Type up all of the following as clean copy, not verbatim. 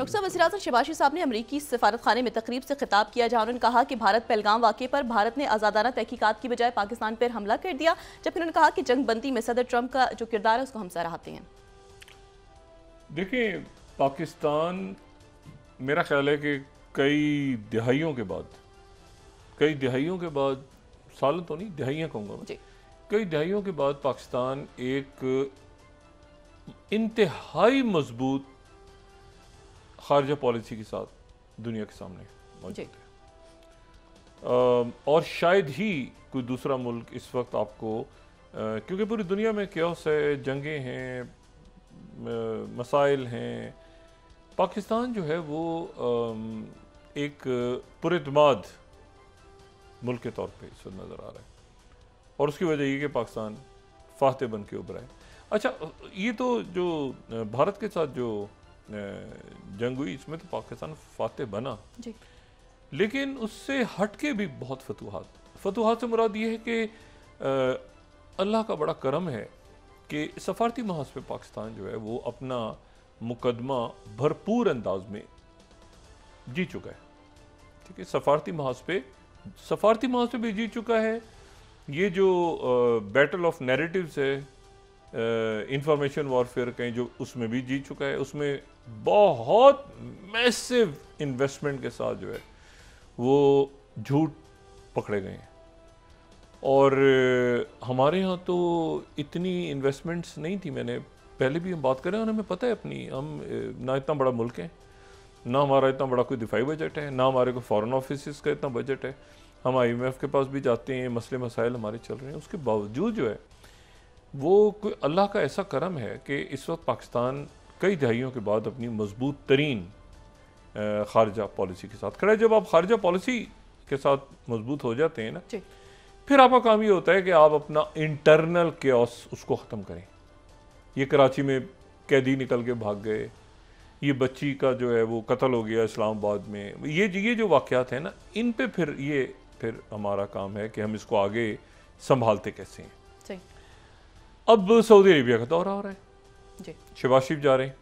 Doctor साहब, वज़ीर-ए-आज़म शहबाज साहब ने अमरीकी सफारत खाने में तकरीब से खिताब किया जहाँ उन्होंने कहा कि भारत पहलगाम वाक़े पर भारत ने आज़ादाना तहकीकात की बजाय पाकिस्तान पर हमला कर दिया, जबकि उन्होंने कहा कि जंग बंदी में सदर ट्रंप का जो किरदार है उसको हम सराहते हैं। देखिए, पाकिस्तान मेरा ख्याल है कि कई दिहाइयों के बाद सालों तो नहीं, दिहाइयाँ कहूँगा मैं, कई दिहाइयों के बाद पाकिस्तान एक इंतहाई मजबूत खारजा पॉलिसी के साथ दुनिया के सामने मौजूद है। और शायद ही कोई दूसरा मुल्क इस वक्त आपको, क्योंकि पूरी दुनिया में क्योस है, जंगें हैं, मसाइल हैं, पाकिस्तान जो है वो एक पुरएतमाद मुल्क के तौर पे इस वक्त नज़र आ रहा है। और उसकी वजह ये कि पाकिस्तान फातह बन के उभरा है। अच्छा, ये तो जो भारत के साथ जो जंग हुई, इसमें तो पाकिस्तान फातह बना जी। लेकिन उससे हट के भी बहुत फतूहात से मुराद ये है कि अल्लाह का बड़ा करम है कि सफारती महाज पे पाकिस्तान जो है वो अपना मुकदमा भरपूर अंदाज में जीत चुका है। ठीक है, सफारती महाज पे भी जीत चुका है। ये जो बैटल ऑफ नैरेटिव्स है, इंफॉर्मेशन वॉरफेयर कहीं, जो उसमें भी जीत चुका है। उसमें बहुत मैसिव इन्वेस्टमेंट के साथ जो है वो झूठ पकड़े गए हैं। और हमारे यहाँ तो इतनी इन्वेस्टमेंट्स नहीं थी। मैंने पहले भी हम बात करें और हमें पता है अपनी, हम ना इतना बड़ा मुल्क है, ना हमारा इतना बड़ा कोई दिफाई बजट है, ना हमारे को फॉरेन ऑफिस का इतना बजट है। हम IMF के पास भी जाते हैं, मसले मसाइल हमारे चल रहे हैं। उसके बावजूद जो है वो कोई अल्लाह का ऐसा करम है कि इस वक्त पाकिस्तान कई दहाइयों के बाद अपनी मजबूत तरीन खारजा पॉलिसी के साथ खड़ा है। जब आप खारजा पॉलिसी के साथ मजबूत हो जाते हैं ना, फिर आपका काम ये होता है कि आप अपना इंटरनल केओस उसको ख़त्म करें। ये कराची में कैदी निकल के भाग गए, ये बच्ची का जो है वो कत्ल हो गया इस्लामाबाद में, ये जो वाक़यात हैं ना, इन पे फिर हमारा काम है कि हम इसको आगे संभालते कैसे हैं। अब सऊदी अरेबिया का दौरा हो रहा है जी। शहबाज शरीफ जा रहे हैं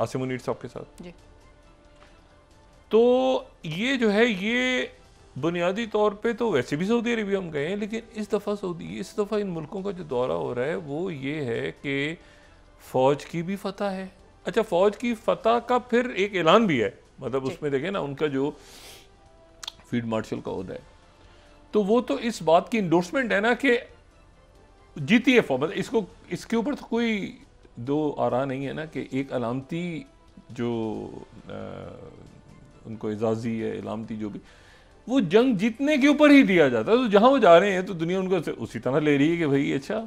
आसिम मुनीर साहब के साथ जी। तो ये जो है, ये बुनियादी तौर पे तो वैसे भी सऊदी अरेबिया हम गए हैं, लेकिन इस दफ़ा इन मुल्कों का जो दौरा हो रहा है वो ये है कि फ़ौज की भी फतह है। अच्छा, फ़ौज की फतह का फिर एक ऐलान भी है, मतलब उसमें देखें ना, उनका जो फील्ड मार्शल का ओहदा है, तो वो तो इस बात की इंडोर्समेंट है ना कि जीती है फौज। मतलब इसके ऊपर तो कोई दो आरा नहीं है ना कि एक अलामती जो उनको एजाज़ी है, अलामती जो भी, वो जंग जीतने के ऊपर ही दिया जाता है। तो जहाँ वो जा रहे हैं तो दुनिया उनको उसी तरह ले रही है कि भाई अच्छा,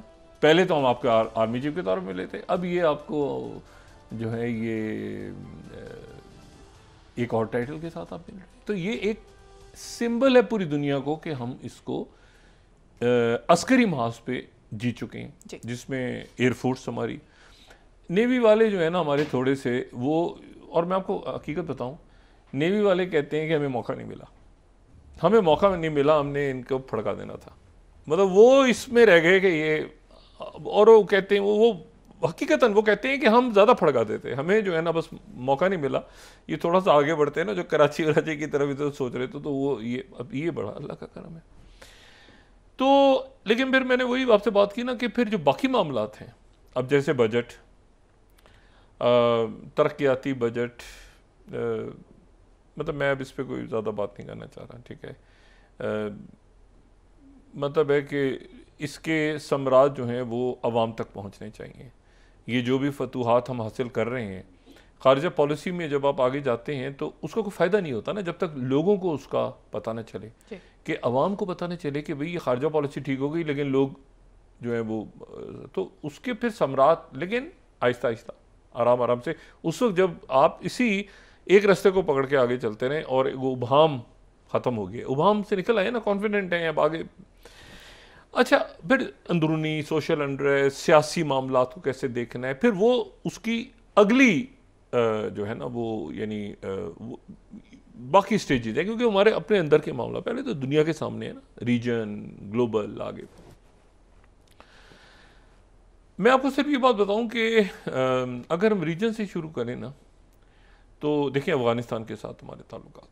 पहले तो हम आपके आर्मी चीफ के तौर पर मिले थे, अब ये आपको जो है ये एक और टाइटल के साथ आप मिल रहे हैं। तो ये एक सिंबल है पूरी दुनिया को कि हम इसको अस्करी महाज पे जीत चुके हैं, जिसमें एयरफोर्स हमारी, नेवी वाले जो है ना हमारे थोड़े से वो, और मैं आपको हकीकत बताऊं, नेवी वाले कहते हैं कि हमें मौका नहीं मिला, हमने इनको फड़का देना था। मतलब वो इसमें रह गए कि ये, और वो कहते हैं वो हकीकतन वो कहते हैं कि हम ज़्यादा फड़का देते, हमें जो है ना बस मौका नहीं मिला। ये थोड़ा सा आगे बढ़ते हैं ना, जो कराची वराची की तरफ इधर सोच रहे थे, तो वो ये बड़ा अल्लाह का करम है। तो लेकिन फिर मैंने वही आपसे बात की ना कि फिर जो बाकी मामलात हैं, अब जैसे बजट, तरक्याती बजट, मतलब मैं अब इस पर कोई ज़्यादा बात नहीं करना चाह रहा, ठीक है। मतलब है कि इसके समराज जो हैं वो अवाम तक पहुँचने चाहिए। ये जो भी फतूहात हम हासिल कर रहे हैं खारजा पॉलिसी में, जब आप आगे जाते हैं तो उसका कोई फ़ायदा नहीं होता ना जब तक लोगों को उसका पता न चले, कि अवाम को पता न चले कि भाई ये खारजा पॉलिसी ठीक हो गई, लेकिन लोग जो है वो, तो उसके फिर समरात, लेकिन आहिस्ता आहिस्ता आराम आराम से, उस वक्त जब आप इसी एक रास्ते को पकड़ के आगे चलते रहें और वो उबहम ख़त्म हो गया, उबहम से निकल आए ना, कॉन्फिडेंट हैं अब आगे। अच्छा, फिर अंदरूनी सोशल अनरेस्ट, सियासी मामलात को कैसे देखना है, फिर वो उसकी अगली जो है ना वो, यानी बाकी स्टेजेस है, क्योंकि हमारे अपने अंदर के मामला पहले तो दुनिया के सामने है ना, रीजन, ग्लोबल, आगे। मैं आपको सिर्फ ये बात बताऊं कि अगर हम रीजन से शुरू करें ना, तो देखिए अफ़गानिस्तान के साथ हमारे ताल्लुकात,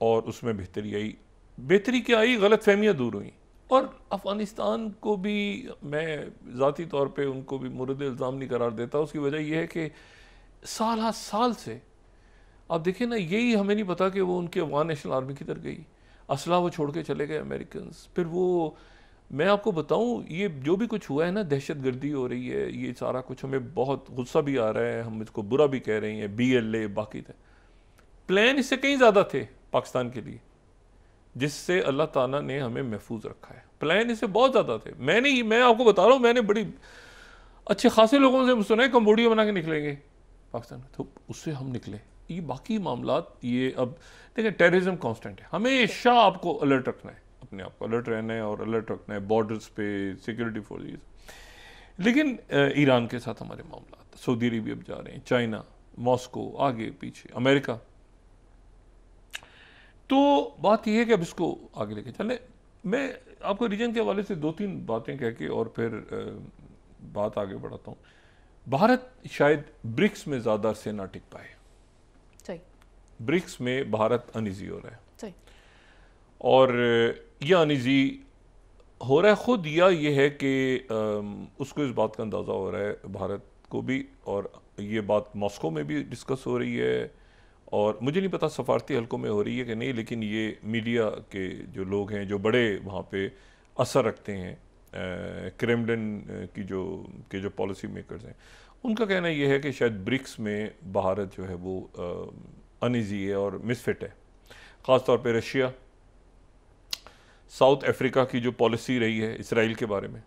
और उसमें बेहतरी क्या आई, गलत फहमियाँ दूर हुई। और अफ़गानिस्तान को भी मैं ज़ाती तौर पे उनको भी मुर्द इल्ज़ाम नहीं करार देता। उसकी वजह यह है कि साल साल से आप देखिए ना, यही हमें नहीं पता कि वो उनकी अफ़गान नेशनल आर्मी किधर गई, असला वो छोड़ के चले गए अमेरिकन। फिर वो, मैं आपको बताऊं, ये जो भी कुछ हुआ है ना, दहशत गर्दी हो रही है, ये सारा कुछ हमें बहुत गुस्सा भी आ रहा है, हम इसको बुरा भी कह रहे हैं, BLA बाकी थे। प्लान इससे कहीं ज़्यादा थे पाकिस्तान के लिए, जिससे अल्लाह ताला ने हमें महफूज रखा है। प्लान इससे बहुत ज़्यादा थे। मैं आपको बता रहा हूँ, मैंने बड़ी अच्छे खासे लोगों से सुना है कंबोडिया बना के निकलेंगे पाकिस्तान में, तो उससे हम निकले। ये बाकी मामलात, ये अब देखिए टेररिज्म कांस्टेंट है, हमेशा आपको अलर्ट रखना है, अपने आप को अलर्ट रहना है और अलर्ट रखना है बॉर्डर्स पे, सिक्योरिटी फोर्सेस। लेकिन ईरान के साथ हमारे मामलात, सऊदी अरबिया जा रहे हैं, चाइना, मॉस्को, आगे पीछे अमेरिका। तो बात यह है कि अब इसको आगे लेके चलें। मैं आपको रीजन के हवाले से 2-3 बातें कह के और फिर बात आगे बढ़ाता हूँ। भारत शायद ब्रिक्स में ज़्यादा से ना टिक पाए। सही। ब्रिक्स में भारत अनईजी हो रहा है। सही। और यह अनईजी हो रहा है खुद, या ये है कि उसको इस बात का अंदाज़ा हो रहा है भारत को भी, और ये बात मॉस्को में भी डिस्कस हो रही है, और मुझे नहीं पता सफारती हलकों में हो रही है कि नहीं, लेकिन ये मीडिया के जो लोग हैं, जो बड़े वहाँ पे असर रखते हैं, क्रेमलिन की जो पॉलिसी मेकर्स हैं, उनका कहना यह है कि शायद ब्रिक्स में भारत जो है वो अनईजी है और मिसफिट है। ख़ास तौर पे रशिया, साउथ अफ्रीका की जो पॉलिसी रही है इसराइल के बारे में,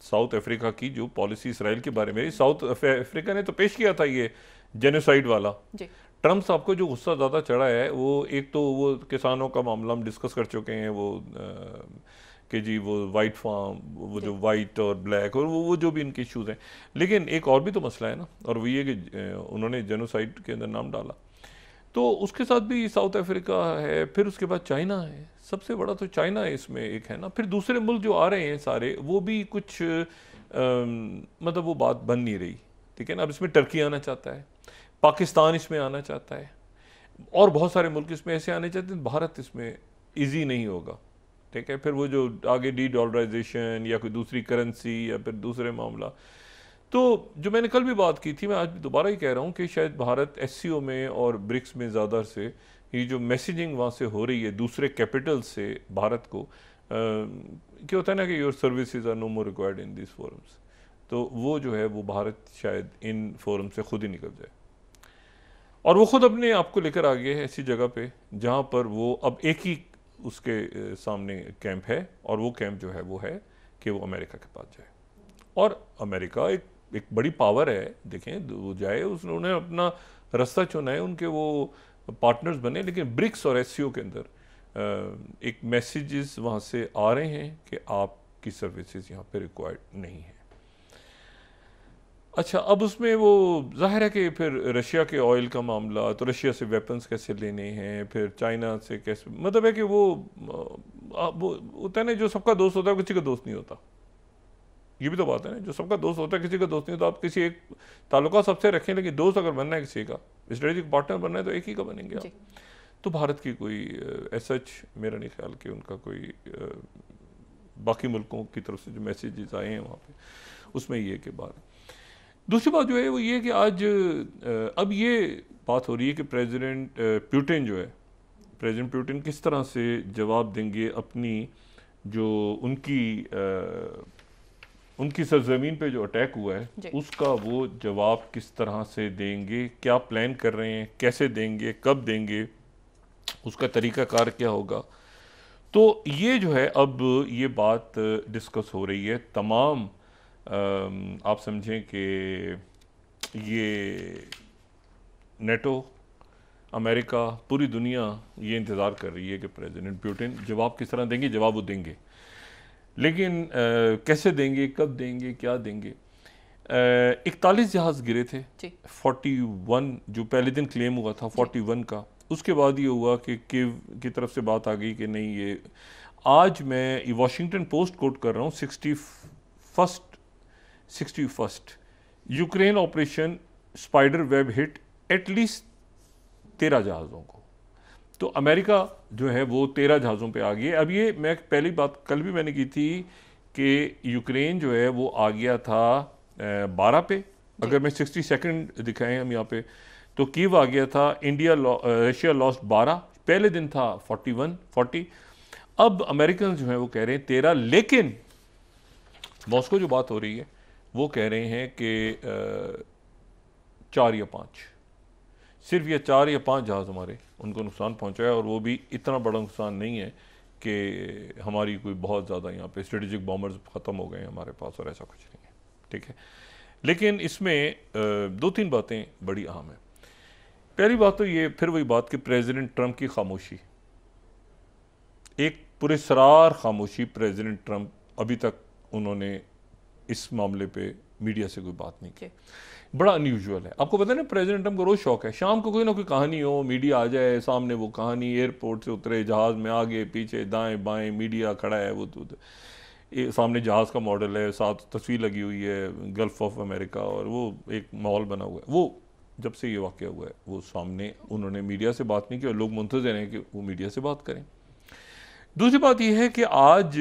साउथ अफ्रीका की जो पॉलिसी इसराइल के बारे में, साउथ अफ्रीका ने तो पेश किया था ये जेनोसाइड वाला। ट्रम्प साहब को जो गुस्सा ज़्यादा चढ़ा है, वो एक तो वो किसानों का मामला हम डिस्कस कर चुके हैं, वो कि जी वो वाइट फार्म, वो जो वाइट और ब्लैक, और वो जो भी इनके इश्यूज़ हैं। लेकिन एक और भी तो मसला है ना, और वो ये कि उन्होंने जेनोसाइड के अंदर नाम डाला, तो उसके साथ भी साउथ अफ्रीका है, फिर उसके बाद चाइना है, सबसे बड़ा तो चाइना है इसमें एक, है ना। फिर दूसरे मुल्क जो आ रहे हैं सारे, वो भी कुछ मतलब वो बात बन नहीं रही, ठीक है ना। अब इसमें टर्की आना चाहता है, पाकिस्तान इसमें आना चाहता है, और बहुत सारे मुल्क इसमें ऐसे आने चाहते हैं। भारत इसमें इजी नहीं होगा, ठीक है। फिर वो जो आगे डी-डॉलराइजेशन या कोई दूसरी करेंसी या फिर दूसरे मामला, तो जो मैंने कल भी बात की थी, मैं आज भी दोबारा ही कह रहा हूँ कि शायद भारत SCO में और ब्रिक्स में ज़्यादा से ये जो मैसेजिंग वहाँ से हो रही है दूसरे कैपिटल से भारत को, क्या होता है ना कि your services are no more required in this forums, तो वो जो है वो भारत शायद इन फोरम से खुद ही निकल जाए, और वो खुद अपने आप को लेकर आ गए हैं ऐसी जगह पे जहाँ पर वो अब एक ही उसके सामने कैंप है, और वो कैंप जो है वो है कि वो अमेरिका के पास जाए। और अमेरिका एक बड़ी पावर है, देखें वो जाए, उन्होंने अपना रास्ता चुना है, उनके वो पार्टनर्स बने। लेकिन ब्रिक्स और SCO के अंदर एक मैसेजेस वहाँ से आ रहे हैं कि आपकी सर्विसेज यहाँ पे रिक्वायर्ड नहीं है। अच्छा, अब उसमें वो जाहिर है कि फिर रशिया के ऑयल का मामला, तो रशिया से वेपन्स कैसे लेने हैं, फिर चाइना से कैसे, मतलब है कि वो होता है ना, जो सबका दोस्त होता है किसी का दोस्त नहीं होता। ये भी तो बात है ना, जो सबका दोस्त होता है किसी का दोस्त नहीं होता। आप किसी एक ताल्लुका सबसे रखें, लेकिन दोस्त अगर बनना है किसी का, स्ट्रेटेजिक पार्टनर बनना है, तो एक ही का बनेंगे आप। तो भारत की कोई सच मेरा नहीं ख्याल कि उनका कोई बाकी मुल्कों की तरफ से जो मैसेजेस आए हैं वहाँ पे, उसमें ये कि बात। दूसरी बात जो है वो ये कि आज अब ये बात हो रही है कि प्रेसिडेंट पुतिन जो है, प्रेसिडेंट पुतिन किस तरह से जवाब देंगे अपनी जो उनकी सरजमीन पे जो अटैक हुआ है उसका, वो जवाब किस तरह से देंगे, क्या प्लान कर रहे हैं, कैसे देंगे, कब देंगे, उसका तरीक़ाकार क्या होगा। तो ये जो है अब ये बात डिस्कस हो रही है। तमाम आप समझें कि ये नेटो, अमेरिका, पूरी दुनिया ये इंतज़ार कर रही है कि प्रेसिडेंट पुतिन जवाब किस तरह देंगे। जवाब वो देंगे, लेकिन कैसे देंगे, कब देंगे, क्या देंगे। 41 जहाज़ गिरे थे, 41 जो पहले दिन क्लेम हुआ था 41 का, उसके बाद ये हुआ कि कीव की तरफ से बात आ गई कि नहीं ये, आज मैं वॉशिंगटन पोस्ट कोट कर रहा हूँ, 61st Ukraine operation spider web hit at least 13 जहाज़ों को। तो अमेरिका जो है वो 13 जहाज़ों पे आ गई। अब ये मैं पहली बात कल भी मैंने की थी कि यूक्रेन जो है वो आ गया था 12 पे, अगर मैं 60 सेकंड दिखाएं हम यहाँ पे, तो कीव आ गया था, रशिया लॉस्ट 12, पहले दिन था 40। अब अमेरिकन जो है वो कह रहे हैं 13, लेकिन मॉस्को जो बात हो रही है वो कह रहे हैं कि 4 या 5, सिर्फ ये 4 या 5 जहाज़ हमारे उनको नुकसान पहुंचा है, और वो भी इतना बड़ा नुकसान नहीं है कि हमारी कोई बहुत ज़्यादा यहाँ पे स्ट्रेटेजिक बॉम्बर्स ख़त्म हो गए हैं हमारे पास, और ऐसा कुछ नहीं है, ठीक है। लेकिन इसमें 2-3 बातें बड़ी अहम हैं। पहली बात तो ये फिर वही बात कि प्रेसिडेंट ट्रंप की खामोशी, एक पुरस्रार खामोशी। प्रेसिडेंट ट्रंप अभी तक उन्होंने इस मामले पे मीडिया से कोई बात नहीं की, बड़ा अनयूजुअल है। आपको पता है ना, प्रेसिडेंट ट्रंप को रोज़ शौक है शाम को कोई ना कोई कहानी हो, मीडिया आ जाए सामने, वो कहानी, एयरपोर्ट से उतरे, जहाज़ में आगे पीछे दाएं बाएं मीडिया खड़ा है, वो सामने जहाज़ का मॉडल है, साथ तस्वीर लगी हुई है गल्फ ऑफ अमेरिका, और वो एक माहौल बना हुआ है। वो जब से ये वाक़या हुआ है वो सामने उन्होंने मीडिया से बात नहीं की, और लोग मुंतज़िर हैं कि वो मीडिया से बात करें। दूसरी बात यह है कि आज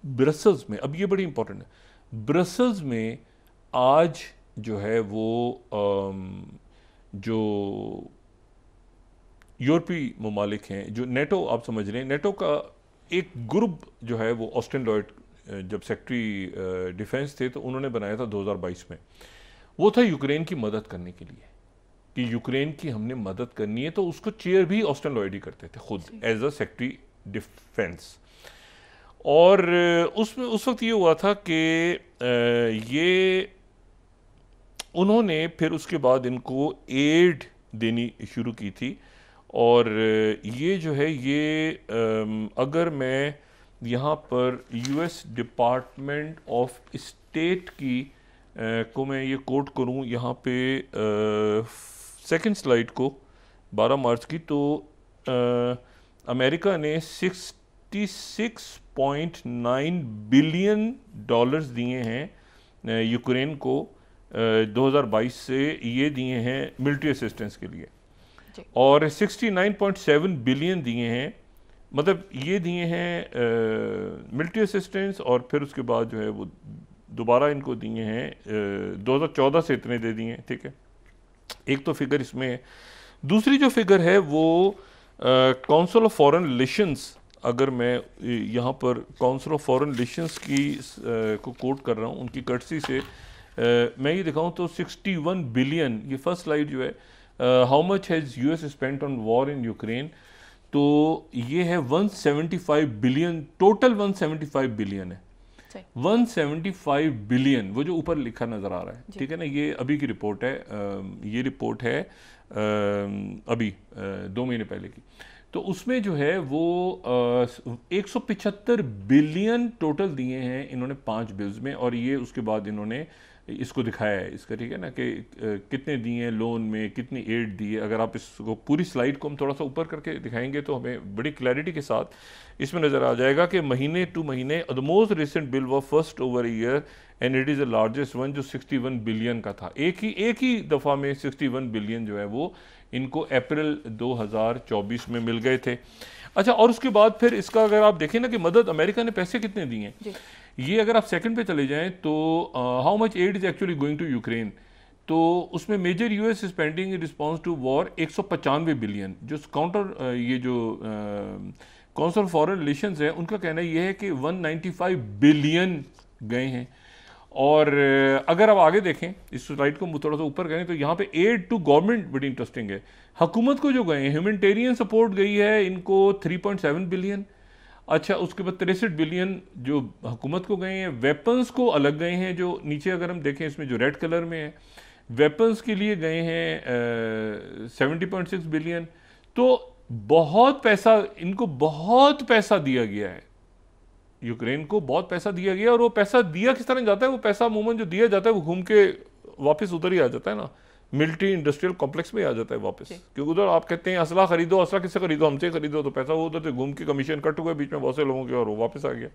ब्रसल्स में, अब ये बड़ी इंपॉर्टेंट है, ब्रसल्स में आज जो है वो जो यूरोपीय ममालिक हैं, जो नेटो आप समझ रहे हैं, नेटो का एक ग्रुप जो है वो ऑस्टिन लॉयड जब सेक्रेटरी डिफेंस थे तो उन्होंने बनाया था 2022 में। वो था यूक्रेन की मदद करने के लिए, कि यूक्रेन की हमने मदद करनी है, तो उसको चेयर भी ऑस्टिन लॉयड ही करते थे खुद एज अ सेक्रेटरी डिफेंस। और उसमें उस वक्त ये हुआ था कि ये उन्होंने फिर उसके बाद इनको एड देनी शुरू की थी, और ये जो है ये अगर मैं यहाँ पर यूएस डिपार्टमेंट ऑफ स्टेट की को मैं ये कोट करूँ यहाँ पे सेकंड स्लाइड को 12 मार्च की, तो अमेरिका ने $66.9 बिलियन दिए हैं यूक्रेन को 2022 से, ये दिए हैं मिलिट्री असिस्टेंस के लिए, और 69.7 बिलियन दिए हैं, मतलब ये दिए हैं मिलिट्री असिस्टेंस, और फिर उसके बाद जो है वो दोबारा इनको दिए हैं 2014 से इतने दे दिए हैं, ठीक है। एक तो फिगर इसमें है। दूसरी जो फिगर है वो काउंसिल ऑफ फॉरेन रिलेशंस, अगर मैं यहाँ पर काउंसिल ऑफ फॉरेन रिलेशंस की को कोट कर रहा हूँ उनकी कर्टसी से, मैं ये दिखाऊँ तो 61 बिलियन, ये फर्स्ट स्लाइड जो है, how much has US spent on war in Ukraine, तो ये है 175 बिलियन, टोटल 175 बिलियन है, 175 बिलियन, वो जो ऊपर लिखा नज़र आ रहा है, ठीक है ना। ये अभी की रिपोर्ट है, ये रिपोर्ट है अभी 2 महीने पहले की, तो उसमें जो है वो 175 बिलियन टोटल दिए हैं इन्होंने 5 बिल्स में, और ये उसके बाद इन्होंने इसको दिखाया है इसका, ठीक है ना, कि कितने दिए हैं लोन में, कितनी एड दी है। अगर आप इसको पूरी स्लाइड को हम थोड़ा सा ऊपर करके दिखाएंगे तो हमें बड़ी क्लैरिटी के साथ इसमें नज़र आ जाएगा कि महीने टू महीने द मोस्ट रिसेंट बिल वो first over year and it is the largest one, जो 61 बिलियन का था। एक ही दफ़ा में 61 बिलियन जो है वो इनको अप्रैल 2024 में मिल गए थे। अच्छा, और उसके बाद फिर इसका अगर आप देखें ना कि मदद अमेरिका ने पैसे कितने दिए हैं, ये अगर आप सेकंड पे चले जाएं तो how much aid is actually going to Ukraine, तो उसमें major US spending in response to war 195 billion, जो काउंटर ये जो काउंसिल ऑफ फॉरेन रिलेशंस है उनका कहना ये है कि 195 बिलियन गए हैं। और अगर आप आगे देखें इस स्लाइड को थोड़ा सा ऊपर करें तो यहाँ पे एड टू गवर्नमेंट बड़ी इंटरेस्टिंग है। हुकूमत को जो गए हैं, ह्यूमैनिटेरियन सपोर्ट गई है इनको 3.7 बिलियन। अच्छा, उसके बाद 63 बिलियन जो हुकूमत को गए हैं। वेपन्स को अलग गए हैं, जो नीचे अगर हम देखें इसमें जो रेड कलर में है, वेपन्स के लिए गए हैं 70.6 बिलियन। तो बहुत पैसा, इनको बहुत पैसा दिया गया है, यूक्रेन को बहुत पैसा दिया गया। और वो पैसा दिया किस तरह जाता है, वो पैसा अमूमन जो दिया जाता है वो घूम के वापस उधर ही आ जाता है ना, मिलिट्री इंडस्ट्रियल कॉम्प्लेक्स में आ जाता है वापस, क्योंकि उधर आप कहते हैं असला खरीदो, असला किससे खरीदो, हमसे खरीदो, तो पैसा वो उधर से घूम के कमीशन कट हुआ बीच में बहुत से लोगों के और वो वापस आ गया।